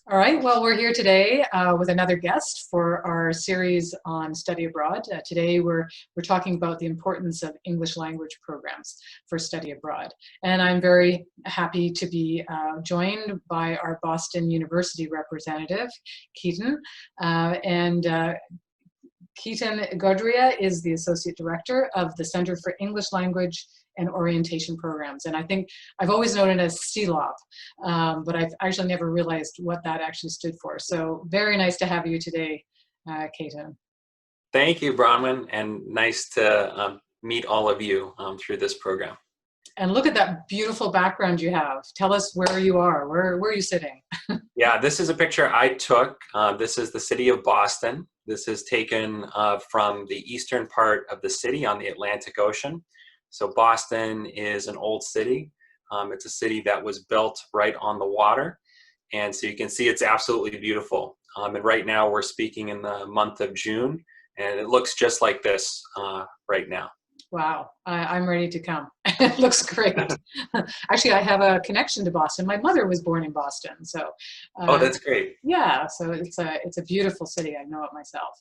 All right, well, we're here today with another guest for our series on study abroad. Today, we're talking about the importance of English language programs for study abroad. And I'm very happy to be joined by our Boston University representative, Ketan. And Ketan Godria is the Associate Director of the Center for English Language and Orientation Programs. And I think I've always known it as CELOP, but I've actually never realized what that actually stood for. So very nice to have you today, Ketan. Thank you, Bronwyn, and nice to meet all of you through this program. And look at that beautiful background you have. Tell us where you are. Where are you sitting? Yeah, this is a picture I took. This is the city of Boston. This is taken from the eastern part of the city on the Atlantic Ocean. So Boston is an old city. It's a city that was built right on the water. And so you can see it's absolutely beautiful. And right now we're speaking in the month of June, and it looks just like this right now. Wow, I'm ready to come. It looks great. Actually, I have a connection to Boston. My mother was born in Boston, so Oh, uh, that's great. yeah. So it's a beautiful city. I know it myself.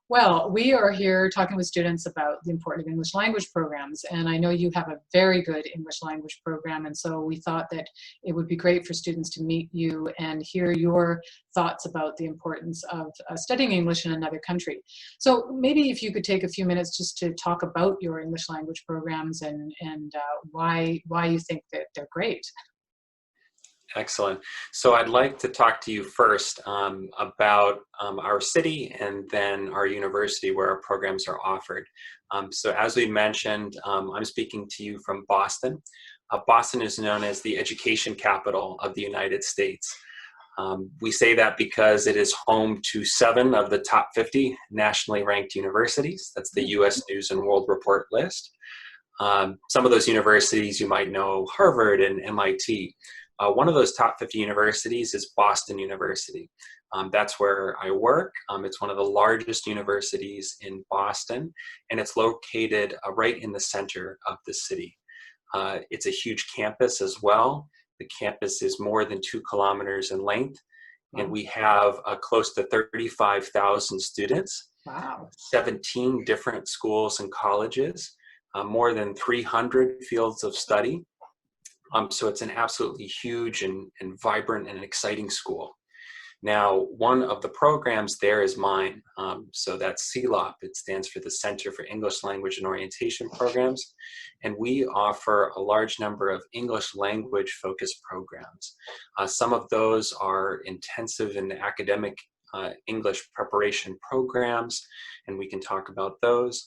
Well, we are here talking with students about the importance of English language programs, and I know you have a very good English language program, and so we thought that it would be great for students to meet you and hear your thoughts about the importance of studying English in another country. So maybe if you could take a few minutes just to talk about your English language programs and why you think that they're great. Excellent. So I'd like to talk to you first about our city and then our university where our programs are offered. So as we mentioned, I'm speaking to you from Boston. Boston is known as the education capital of the United States. We say that because it is home to 7 of the top 50 nationally ranked universities. That's the US News and World Report list. Some of those universities you might know, Harvard and MIT. One of those top 50 universities is Boston University. That's where I work. It's one of the largest universities in Boston, and it's located right in the center of the city. It's a huge campus as well. The campus is more than 2 kilometers in length, and we have close to 35,000 students, Wow. 17 different schools and colleges, more than 300 fields of study. So it's an absolutely huge and vibrant and exciting school. Now, one of the programs there is mine. So that's CELOP. It stands for the Center for English Language and Orientation Programs. And we offer a large number of English language focused programs. Some of those are intensive in academic English preparation programs, and we can talk about those.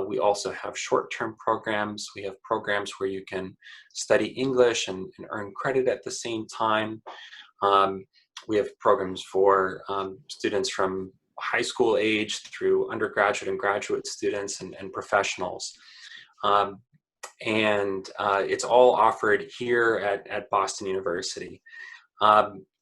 We also have short-term programs. We have programs where you can study English and earn credit at the same time. We have programs for students from high school age through undergraduate and graduate students and professionals. It's all offered here at Boston University.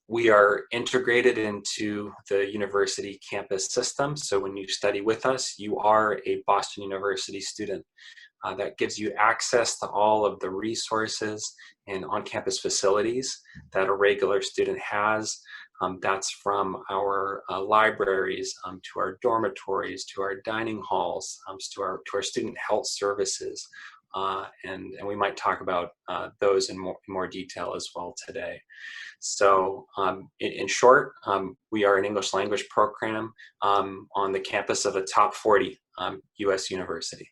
We are integrated into the university campus system. So when you study with us, you are a Boston University student. That gives you access to all of the resources and on-campus facilities that a regular student has. That's from our libraries, to our dormitories, to our dining halls, to our student health services. And we might talk about those in more detail as well today. So in short, we are an English language program on the campus of a top 40 US university.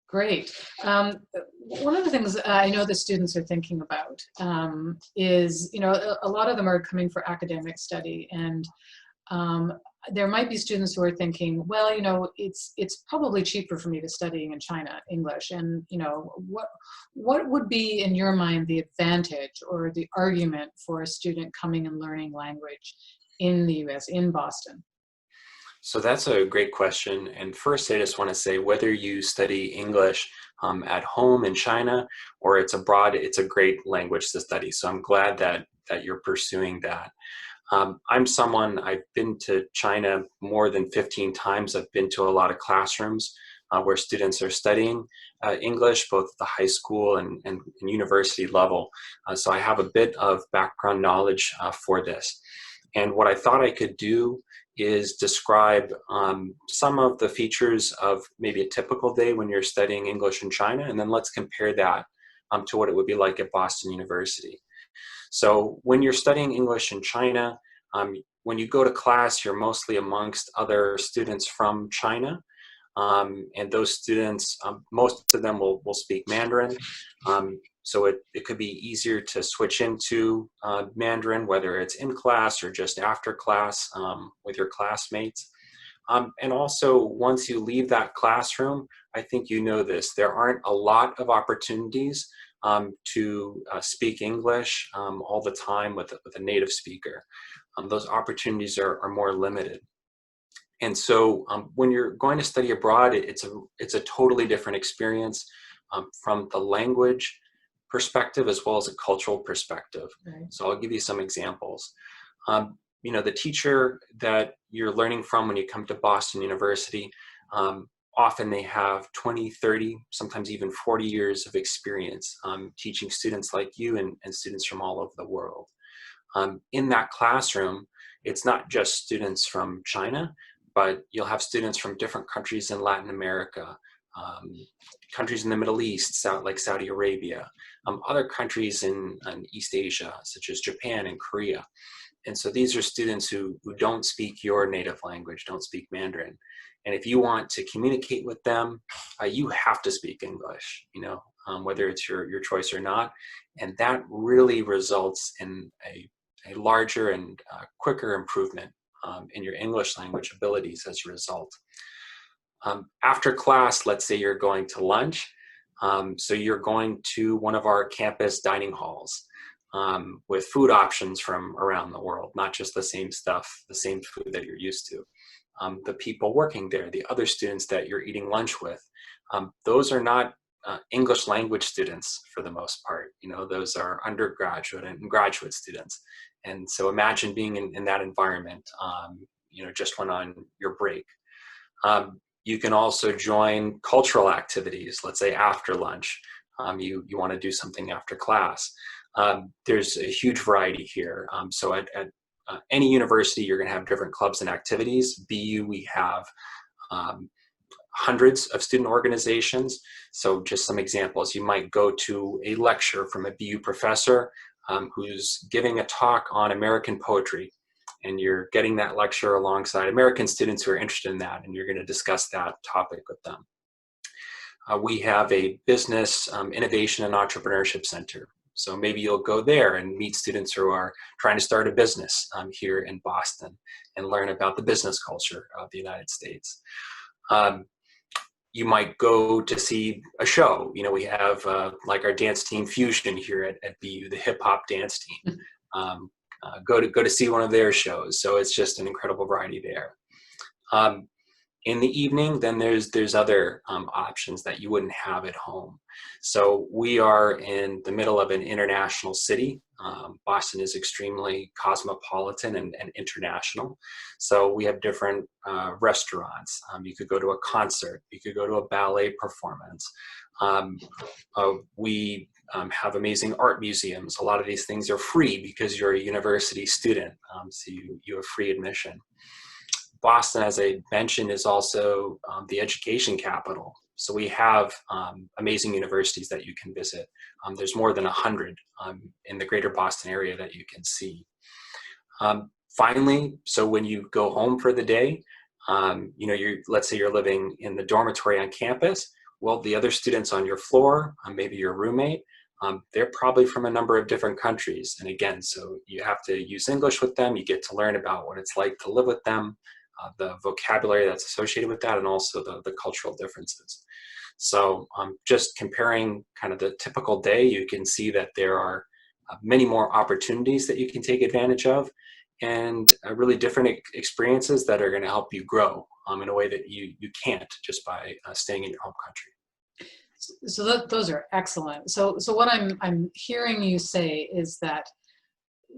Great. One of the things I know the students are thinking about is, a lot of them are coming for academic study, and there might be students who are thinking, well, it's probably cheaper for me to studying in China English, and what would be in your mind the advantage or the argument for a student coming and learning language in the US, in Boston? So that's a great question. And first, I just want to say whether you study English at home in China or it's abroad, it's a great language to study. So I'm glad that you're pursuing that. I've been to China more than 15 times. I've been to a lot of classrooms. where students are studying English, both at the high school and university level. So I have a bit of background knowledge for this. And what I thought I could do is describe some of the features of maybe a typical day when you're studying English in China, and then let's compare that to what it would be like at Boston University. So when you're studying English in China, when you go to class, you're mostly amongst other students from China. And those students, most of them will speak Mandarin. So it could be easier to switch into Mandarin, whether it's in class or just after class with your classmates. And also, once you leave that classroom, I think you know this, there aren't a lot of opportunities to speak English all the time with a native speaker. Those opportunities are more limited. And so when you're going to study abroad, it's a totally different experience from the language perspective as well as a cultural perspective. Right. So I'll give you some examples. You know, the teacher that you're learning from when you come to Boston University, often they have 20, 30, sometimes even 40 years of experience teaching students like you and students from all over the world. In that classroom, it's not just students from China, but you'll have students from different countries in Latin America, countries in the Middle East, like Saudi Arabia, other countries in East Asia, such as Japan and Korea. And so these are students who don't speak your native language, don't speak Mandarin. And if you want to communicate with them, you have to speak English, you know, whether it's your choice or not. And that really results in a larger and quicker improvement in your English language abilities as a result. After class, let's say you're going to lunch. So you're going to one of our campus dining halls with food options from around the world, not just the same stuff, the same food that you're used to. The people working there, the other students that you're eating lunch with, those are not English language students for the most part. You know, those are undergraduate and graduate students. And so imagine being in that environment, you know, just when on your break. You can also join cultural activities, let's say after lunch. You want to do something after class. There's a huge variety here. So at any university, you're going to have different clubs and activities. BU, we have hundreds of student organizations. So just some examples, you might go to a lecture from a BU professor who's giving a talk on American poetry. And you're getting that lecture alongside American students who are interested in that, and you're going to discuss that topic with them. We have a business innovation and entrepreneurship center. So maybe you'll go there and meet students who are trying to start a business here in Boston and learn about the business culture of the United States. You might go to see a show. You know, we have like our dance team Fusion here at BU, the hip hop dance team. Go to see one of their shows. So it's just an incredible variety there. In the evening, then there's other options that you wouldn't have at home. So we are in the middle of an international city. Boston is extremely cosmopolitan and international. So we have different restaurants. You could go to a concert. You could go to a ballet performance. We have amazing art museums. A lot of these things are free because you're a university student, so you have free admission. Boston, as I mentioned, is also the education capital. So we have amazing universities that you can visit. There's more than 100 in the greater Boston area that you can see. Finally, so when you go home for the day, you know, let's say you're living in the dormitory on campus. Well, the other students on your floor, maybe your roommate, they're probably from a number of different countries. And again, so you have to use English with them. You get to learn about what it's like to live with them, the vocabulary that's associated with that, and also the cultural differences. So just comparing kind of the typical day, you can see that there are many more opportunities that you can take advantage of, and really different experiences that are going to help you grow in a way that you can't just by staying in your home country. So those are excellent. So what I'm hearing you say is that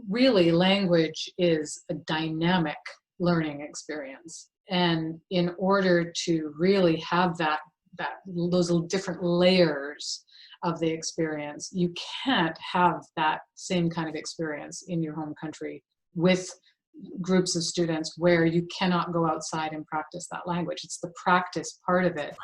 really language is a dynamic learning experience. And in order to really have that those different layers of the experience. You can't have that same kind of experience in your home country with groups of students where you cannot go outside and practice that language. It's the practice part of it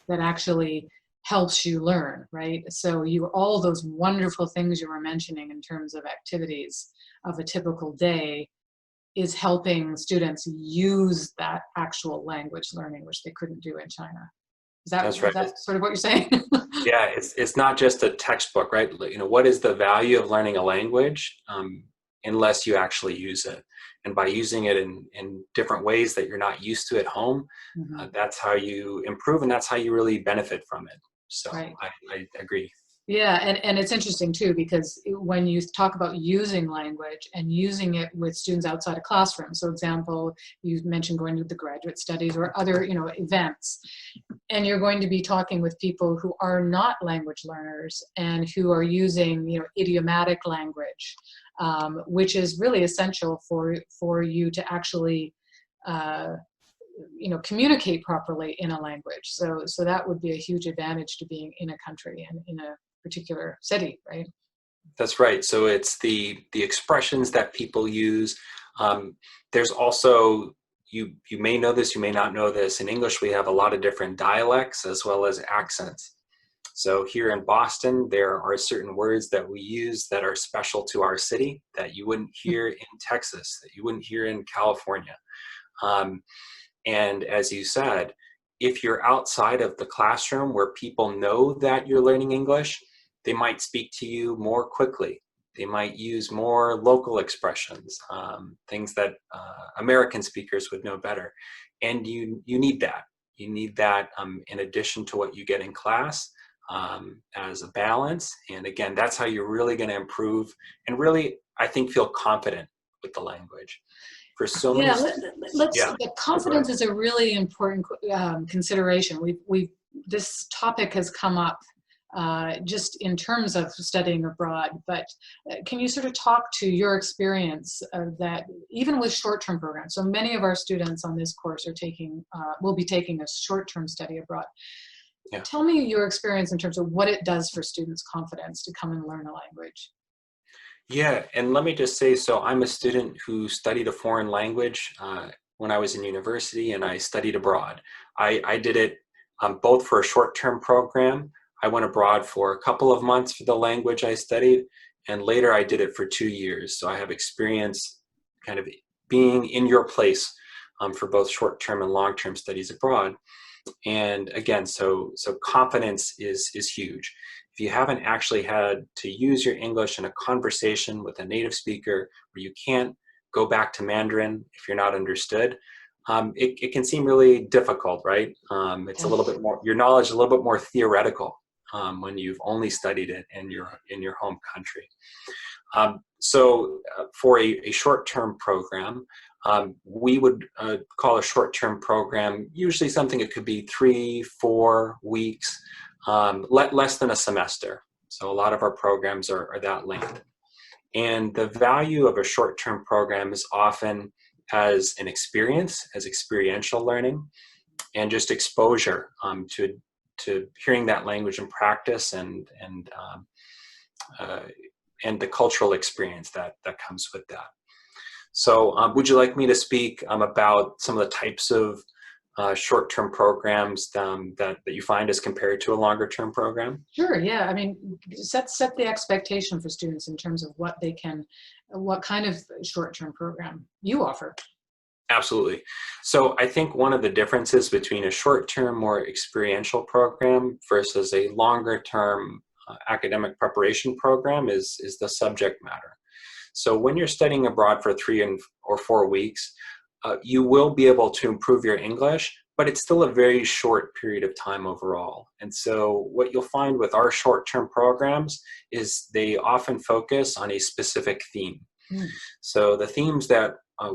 that actually helps you learn, right? So all those wonderful things you were mentioning in terms of activities of a typical day is helping students use that actual language learning, which they couldn't do in China. That's right. Is that sort of what you're saying? Yeah, it's not just a textbook, right? You know, what is the value of learning a language unless you actually use it? And by using it in different ways that you're not used to at home, that's how you improve, and that's how you really benefit from it. So right. I agree. Yeah, and it's interesting too, because when you talk about using language and using it with students outside a classroom, so example, you mentioned going to the graduate studies or other, events, and you're going to be talking with people who are not language learners and who are using, idiomatic language, which is really essential for you to actually communicate properly in a language. So that would be a huge advantage to being in a country and in a particular city, right? That's right. So it's the expressions that people use. There's also, you may know this, you may not know this. In English, we have a lot of different dialects as well as accents. So here in Boston, there are certain words that we use that are special to our city that you wouldn't hear in Texas, that you wouldn't hear in California. And as you said, if you're outside of the classroom where people know that you're learning English, they might speak to you more quickly. They might use more local expressions, things that American speakers would know better. And you need that. You need that in addition to what you get in class as a balance. And again, that's how you're really going to improve and really, I think, feel confident with the language. For so many the confidence is a really important consideration. This topic has come up just in terms of studying abroad, but can you sort of talk to your experience of that, even with short-term programs? So many of our students on this course will be taking a short-term study abroad. Yeah. Tell me your experience in terms of what it does for students' confidence to come and learn a language. Yeah, and let me just say, so I'm a student who studied a foreign language when I was in university, and I studied abroad. I did it both for a short-term program. I went abroad for a couple of months for the language I studied, and later I did it for 2 years. So I have experience kind of being in your place for both short-term and long-term studies abroad. And again, so confidence is huge. If you haven't actually had to use your English in a conversation with a native speaker where you can't go back to Mandarin if you're not understood, it can seem really difficult, right? It's a little bit more, your knowledge is a little bit more theoretical when you've only studied it in your home country. So for a short-term program, we would call a short-term program usually something that could be 3-4 weeks, less than a semester. So a lot of our programs are that length. And the value of a short-term program is often as an experience, as experiential learning, and just exposure to hearing that language in practice and the cultural experience that comes with that. So would you like me to speak about some of the types of short-term programs that you find as compared to a longer-term program? Sure, yeah. I mean, set the expectation for students in terms of what kind of short-term program you offer. Absolutely. So I think one of the differences between a short-term, more experiential program versus a longer-term academic preparation program is the subject matter. So when you're studying abroad for 3 or 4 weeks, you will be able to improve your English, but it's still a very short period of time overall. And so what you'll find with our short-term programs is they often focus on a specific theme. So the themes that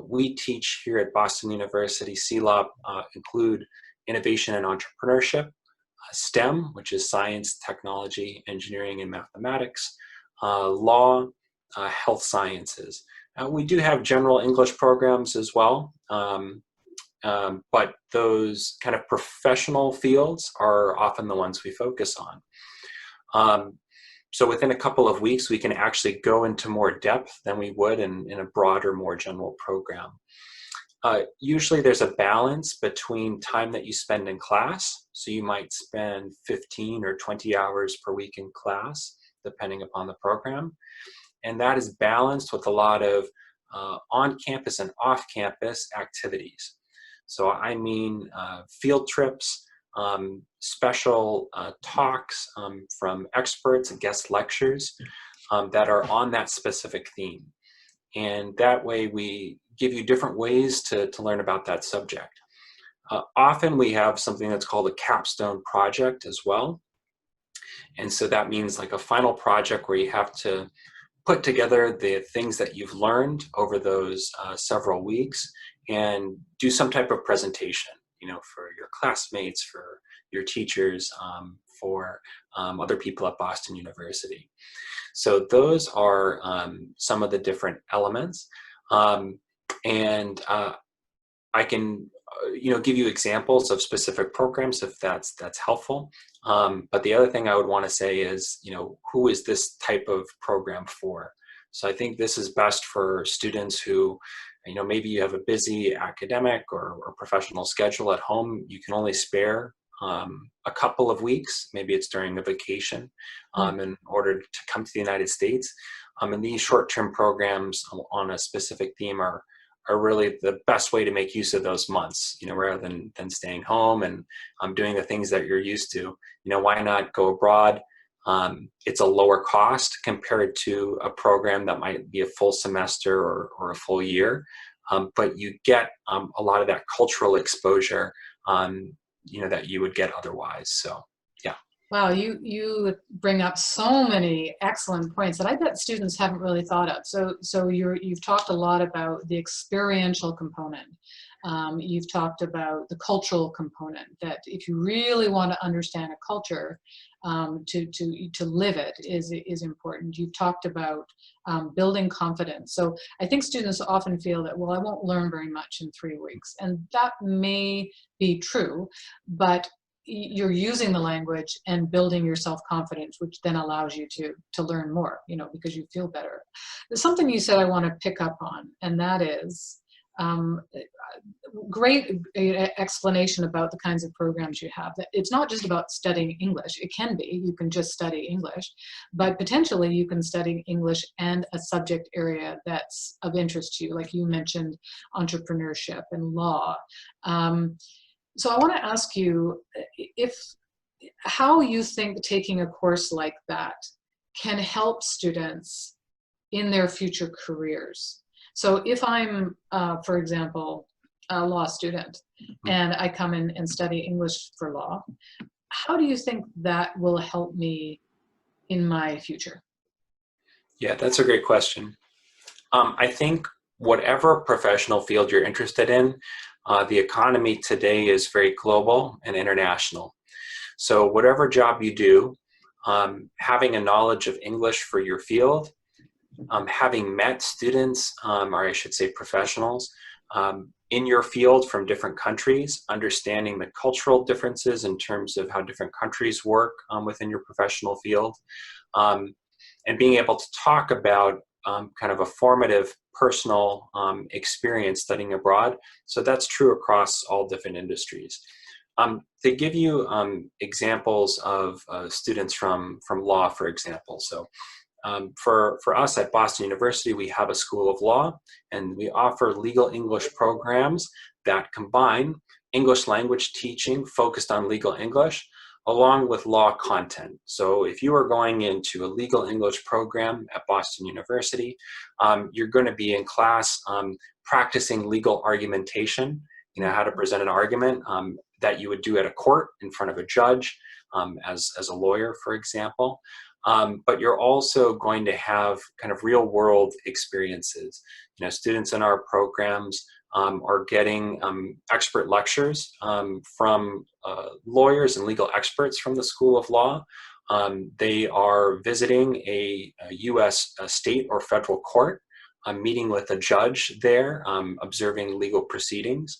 we teach here at Boston University CELOP include innovation and entrepreneurship, STEM, which is science, technology, engineering, and mathematics, law, health sciences. We do have general English programs as well, but those kind of professional fields are often the ones we focus on. So within a couple of weeks, we can actually go into more depth than we would in a broader, more general program. Usually there's a balance between time that you spend in class. So you might spend 15 or 20 hours per week in class, depending upon the program. And that is balanced with a lot of on-campus and off-campus activities. So I mean field trips, special talks from experts and guest lectures that are on that specific theme. And that way we give you different ways to learn about that subject. Often we have something that's called a capstone project as well. And so that means like a final project where you have to put together the things that you've learned over those several weeks and do some type of presentation, you know, for your classmates, for your teachers, for other people at Boston University. So those are some of the different elements. And I can, give you examples of specific programs if that's helpful. But the other thing I would want to say is, who is this type of program for? So I think this is best for students who, maybe you have a busy academic or professional schedule at home. You can only spare a couple of weeks, maybe it's during a vacation, in order to come to the United States. And these short-term programs on a specific theme are really the best way to make use of those months, rather than staying home and doing the things that you're used to. Why not go abroad? It's a lower cost compared to a program that might be a full semester or a full year, but you get a lot of that cultural exposure that you would get otherwise. So, yeah. Wow, you bring up so many excellent points that I bet students haven't really thought of. So you've talked a lot about the experiential component. You've talked about the cultural component, that if you really want to understand a culture, to live it is important. You've talked about building confidence. So I think students often feel that, well, I won't learn very much in 3 weeks. And that may be true, but you're using the language and building your self-confidence, which then allows you to learn more, because you feel better. There's something you said I want to pick up on, and that is great explanation about the kinds of programs you have. That it's not just about studying English. It can be, you can just study English, but potentially you can study English and a subject area that's of interest to you, like you mentioned entrepreneurship and law. So I want to ask you how you think taking a course like that can help students in their future careers. So if I'm, for example, a law student and I come in and study English for law, how do you think that will help me in my future? Yeah, that's a great question. I think whatever professional field you're interested in, the economy today is very global and international. So whatever job you do, having a knowledge of English for your field, having met students, or I should say professionals, in your field from different countries, understanding the cultural differences in terms of how different countries work within your professional field, and being able to talk about kind of a formative personal experience studying abroad. So that's true across all different industries. To give you examples of students from law, for example. So for us at Boston University, we have a School of Law, and we offer legal English programs that combine English language teaching focused on legal English along with law content. So if you are going into a legal English program at Boston University, you're going to be in class practicing legal argumentation, how to present an argument that you would do at a court in front of a judge as a lawyer, for example. But you're also going to have kind of real world experiences. Students in our programs are getting expert lectures from lawyers and legal experts from the School of Law. They are visiting a U.S. state or federal court, meeting with a judge there, observing legal proceedings.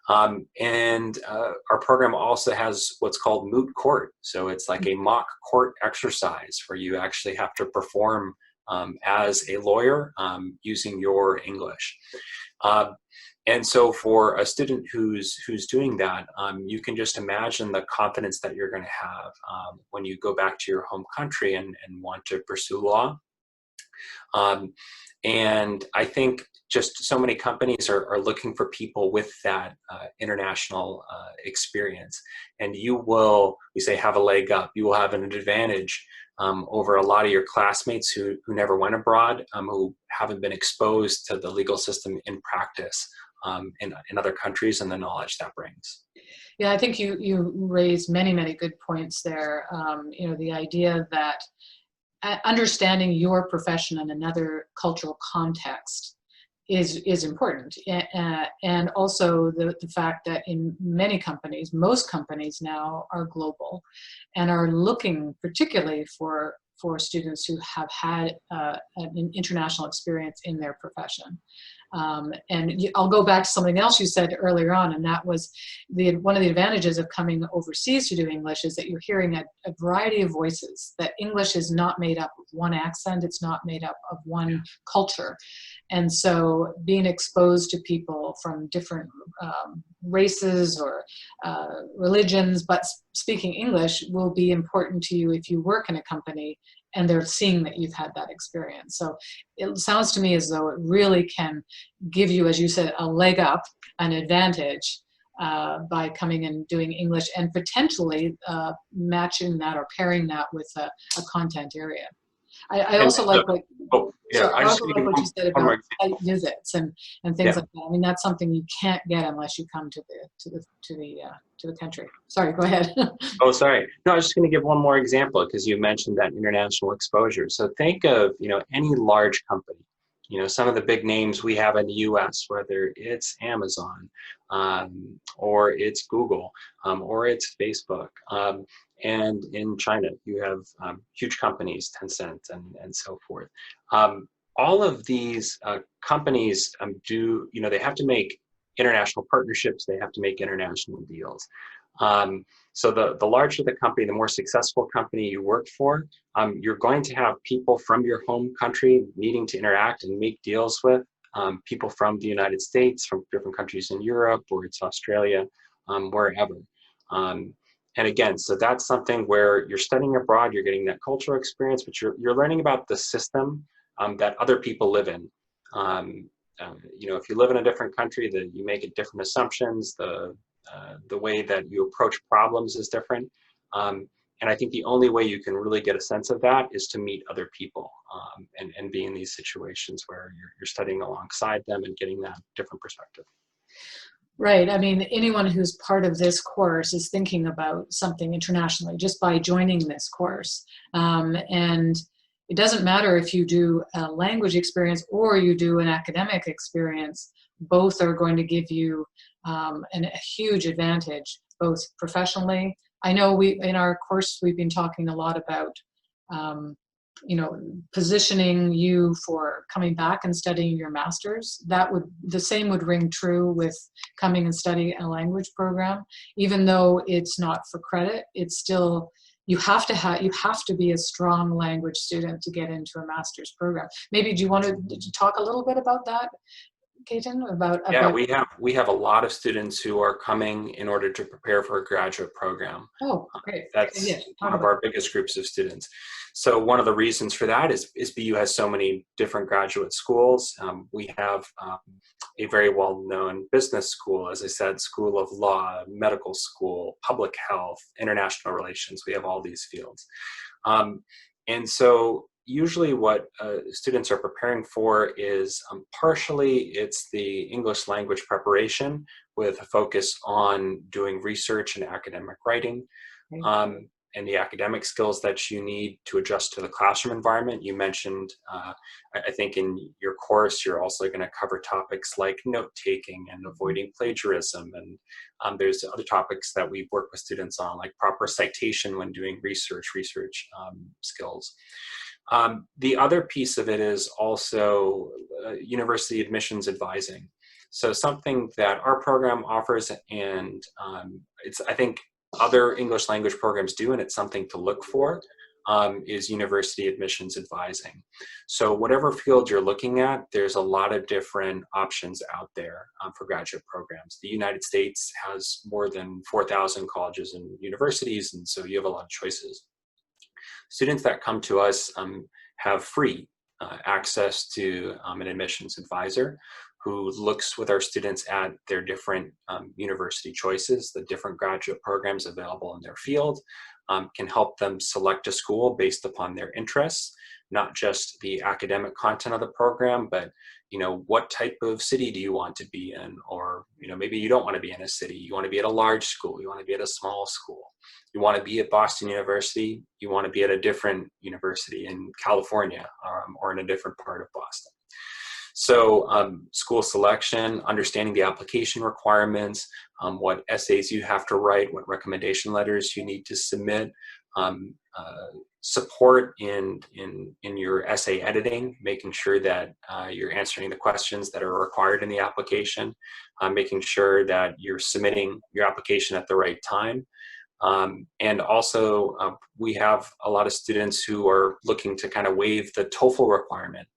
Our program also has what's called moot court. So it's like a mock court exercise where you actually have to perform as a lawyer using your English. And so for a student who's doing that, you can just imagine the confidence that you're going to have when you go back to your home country and want to pursue law. And I think just so many companies are looking for people with that international experience. And you will, we say, have a leg up. You will have an advantage over a lot of your classmates who never went abroad, who haven't been exposed to the legal system in practice in other countries, and the knowledge that brings. Yeah, I think you raised many good points there. You know, the idea that understanding your profession in another cultural context is important, and also the fact that in many companies, most companies now are global, and are looking particularly for students who have had an international experience in their profession. I'll go back to something else you said earlier on, and that was one of the advantages of coming overseas to do English is that you're hearing a variety of voices, that English is not made up of one accent, it's not made up of one culture. And so being exposed to people from different races or religions, but speaking English will be important to you if you work in a company and they're seeing that you've had that experience. So it sounds to me as though it really can give you, as you said, a leg up, an advantage by coming and doing English, and potentially matching that or pairing that with a content area. I also like what, I also like what you said about site visits and things like that. I mean, that's something you can't get unless you come to the country. Sorry, go ahead. Oh, sorry. No, I was just going to give one more example because you mentioned that international exposure. So think of, you know, any large company. You know, some of the big names we have in the U.S., whether it's Amazon or it's Google or it's Facebook. And in China, you have huge companies, Tencent and so forth. All of these companies they have to make international partnerships, they have to make international deals. So the larger the company, the more successful company you work for, you're going to have people from your home country needing to interact and make deals with people from the United States, from different countries in Europe, or it's Australia, wherever. And again, so that's something where you're studying abroad, you're getting that cultural experience, but you're learning about the system that other people live in. You know, if you live in a different country, that you make different assumptions, the way that you approach problems is different. And I think the only way you can really get a sense of that is to meet other people and be in these situations where you're studying alongside them and getting that different perspective. Right. I mean, anyone who's part of this course is thinking about something internationally just by joining this course. And it doesn't matter if you do a language experience or you do an academic experience, both are going to give you a huge advantage, both professionally. I know in our course, we've been talking a lot about you know, positioning you for coming back and studying your master's. The same would ring true with coming and studying a language program. Even though it's not for credit, it's still, you have to be a strong language student to get into a master's program. Maybe did you talk a little bit about that, Ketan? Yeah, we have a lot of students who are coming in order to prepare for a graduate program. Oh, great. That's one of our biggest groups of students. So one of the reasons for that is BU has so many different graduate schools. We have a very well-known business school, as I said, School of Law, medical school, public health, international relations. We have all these fields. And so usually what students are preparing for is partially it's the English language preparation with a focus on doing research and academic writing, and the academic skills that you need to adjust to the classroom environment. You mentioned, I think in your course, you're also going to cover topics like note-taking and avoiding plagiarism. And there's other topics that we work with students on, like proper citation when doing research skills. The other piece of it is also university admissions advising. So something that our program offers, and it's, I think other English language programs do, and it's something to look for, is university admissions advising. So whatever field you're looking at, there's a lot of different options out there for graduate programs. The United States has more than 4,000 colleges and universities, and so you have a lot of choices. Students that come to us have free access to an admissions advisor who looks with our students at their different university choices, the different graduate programs available in their field, can help them select a school based upon their interests, not just the academic content of the program, but what type of city do you want to be in? Or maybe you don't want to be in a city, you want to be at a large school, you want to be at a small school, you want to be at Boston University, you want to be at a different university in California, or in a different part of Boston. So school selection, understanding the application requirements, what essays you have to write, what recommendation letters you need to submit, support in your essay editing, making sure that you're answering the questions that are required in the application, making sure that you're submitting your application at the right time. And also, we have a lot of students who are looking to kind of waive the TOEFL requirement,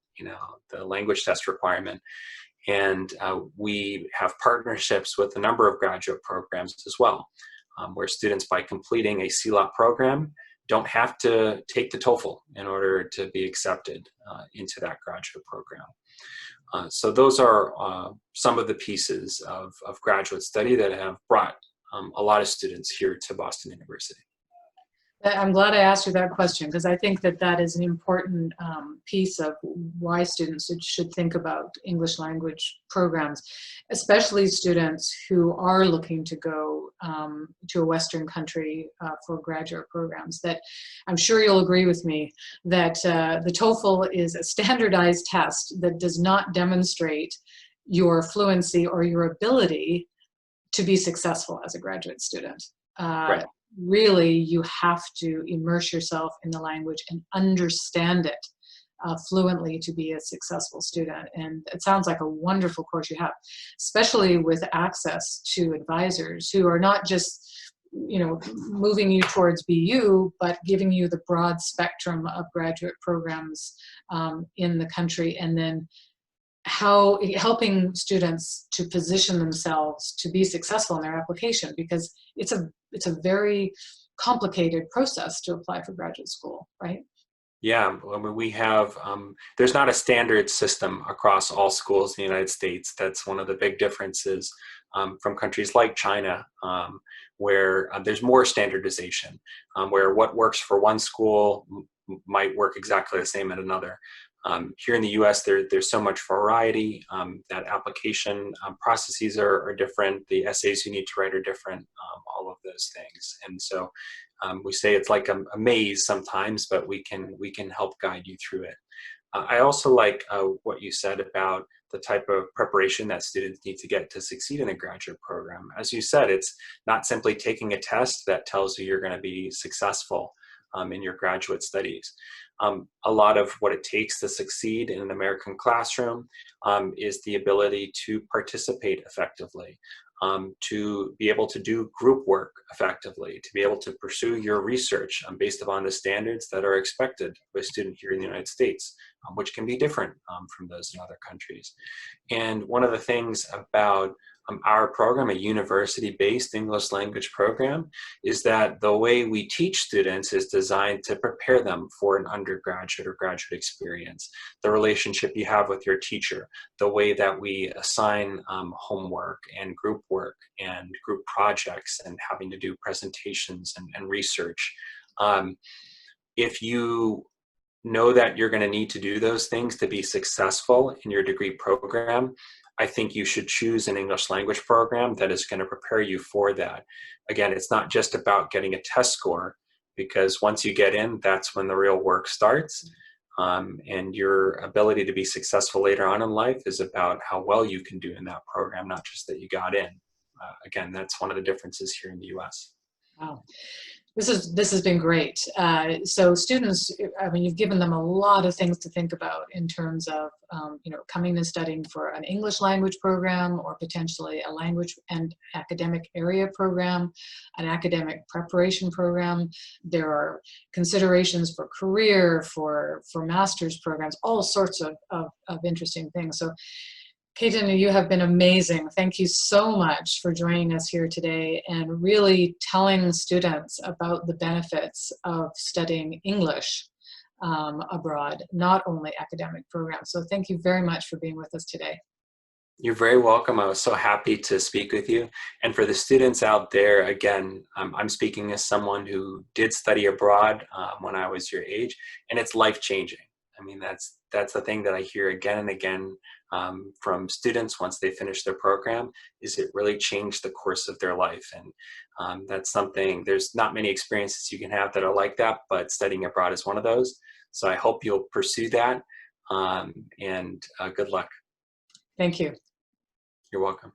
the language test requirement. And we have partnerships with a number of graduate programs as well, where students, by completing a CLOP program, don't have to take the TOEFL in order to be accepted into that graduate program. So those are some of the pieces of graduate study that have brought a lot of students here to Boston University. I'm glad I asked you that question, because I think that that is an important piece of why students should think about English language programs, especially students who are looking to go to a Western country for graduate programs. That I'm sure you'll agree with me that the TOEFL is a standardized test that does not demonstrate your fluency or your ability to be successful as a graduate student. Right. Really, you have to immerse yourself in the language and understand it fluently to be a successful student. And it sounds like a wonderful course you have, especially with access to advisors who are not just moving you towards BU, but giving you the broad spectrum of graduate programs in the country, and then helping students to position themselves to be successful in their application, because it's a very complicated process to apply for graduate school, right? Yeah, we have, there's not a standard system across all schools in the United States. That's one of the big differences from countries like China, where there's more standardization, where what works for one school might work exactly the same at another. Here in the US, there's so much variety that application processes are different, the essays you need to write are different, all of those things. And so we say it's like a maze sometimes, but we can help guide you through it. I also like what you said about the type of preparation that students need to get to succeed in a graduate program. As you said, it's not simply taking a test that tells you you're going to be successful in your graduate studies. A lot of what it takes to succeed in an American classroom is the ability to participate effectively, to be able to do group work effectively, to be able to pursue your research based upon the standards that are expected of a student here in the United States, which can be different from those in other countries. And one of the things about our program, a university-based English language program, is that the way we teach students is designed to prepare them for an undergraduate or graduate experience. The relationship you have with your teacher, the way that we assign homework and group work and group projects and having to do presentations and research. If you know that you're going to need to do those things to be successful in your degree program, I think you should choose an English language program that is going to prepare you for that. Again, it's not just about getting a test score, because once you get in, that's when the real work starts. And your ability to be successful later on in life is about how well you can do in that program, not just that you got in. Again, that's one of the differences here in the US. Wow. This has been great. So students, I mean, you've given them a lot of things to think about in terms of, coming and studying for an English language program or potentially a language and academic area program, an academic preparation program. There are considerations for career, for master's programs, all sorts of interesting things. So Ketan, you have been amazing. Thank you so much for joining us here today and really telling students about the benefits of studying English abroad, not only academic programs. So thank you very much for being with us today. You're very welcome. I was so happy to speak with you. And for the students out there, again, I'm speaking as someone who did study abroad when I was your age, and it's life-changing. I mean, that's the thing that I hear again and again from students once they finish their program, is it really changed the course of their life. And that's something, there's not many experiences you can have that are like that, but studying abroad is one of those. So I hope you'll pursue that, and good luck. Thank you. You're welcome.